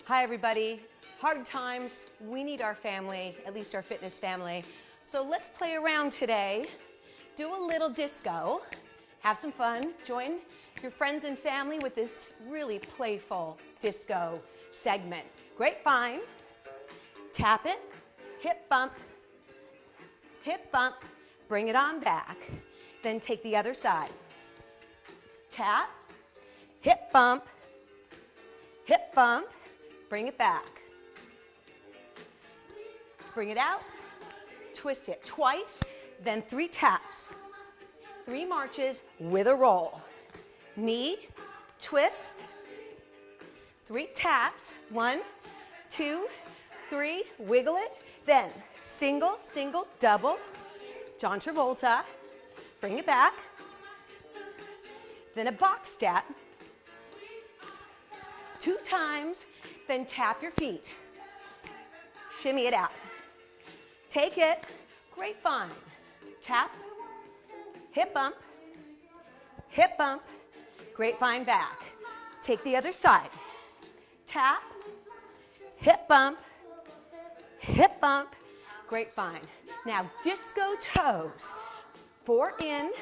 Hi everybody. Hard times, we need our family, at least our fitness family. So let's play around today. Do a little disco. Have some fun. Join your friends and family with this really playful disco segment. Grapevine. Tap it. Hip bump. Hip bump. Bring it on back. Then take the other side. Tap. Hip bump. Hip bump. Bring it back. Bring it out. Twist it twice, then 3 taps. 3 marches with a roll. Knee, twist, 3 taps. 1, 2, 3. Wiggle it. Then single, single, double. John Travolta. Bring it back. Then a box step. 2 times. Then tap your feet. Shimmy it out. Take it. Grapevine. Tap. Hip bump. Hip bump. Grapevine back. Take the other side. Tap. Hip bump. Hip bump. Grapevine. Now disco toes. 4 in.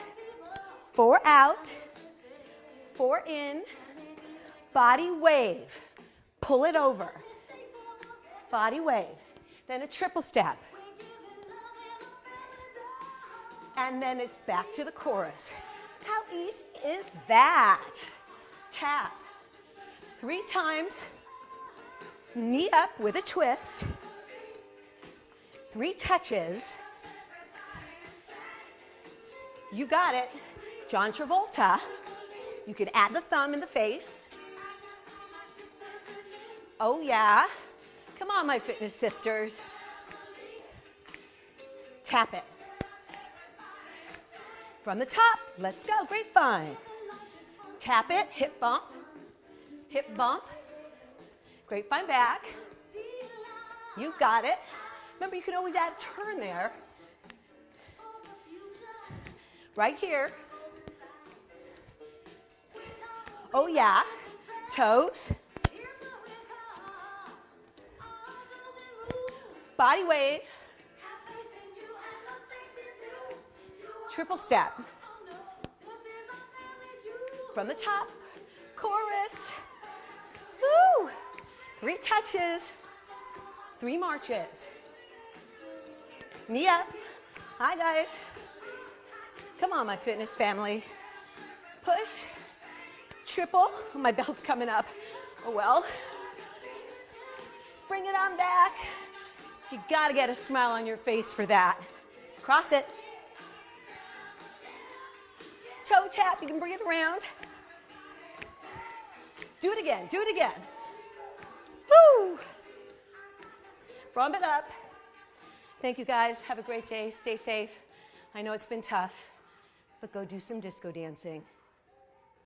4 out. 4 in. Body wave. Pull it over. Body wave. Then a triple step. And then it's back to the chorus. How easy is that? Tap. 3 times. Knee up with a twist. 3 touches. You got it. John Travolta. You can add the thumb in the face. Oh yeah. Come on, my fitness sisters. Tap it. From the top, let's go, grapevine. Tap it, hip bump, hip bump, grapevine back. You got it. Remember, you can always add a turn there. Right here. Oh yeah, toes. Body wave. Triple step. From the top, chorus. Woo! 3 touches, 3 marches. Knee up. Hi guys. Come on, my fitness family. Push. Triple. Oh, my belt's coming up. Oh well. Bring it on back. You gotta get a smile on your face for that. Cross it. Toe tap, you can bring it around. Do it again, do it again. Woo! Bump it up. Thank you guys, have a great day, stay safe. I know it's been tough, but go do some disco dancing.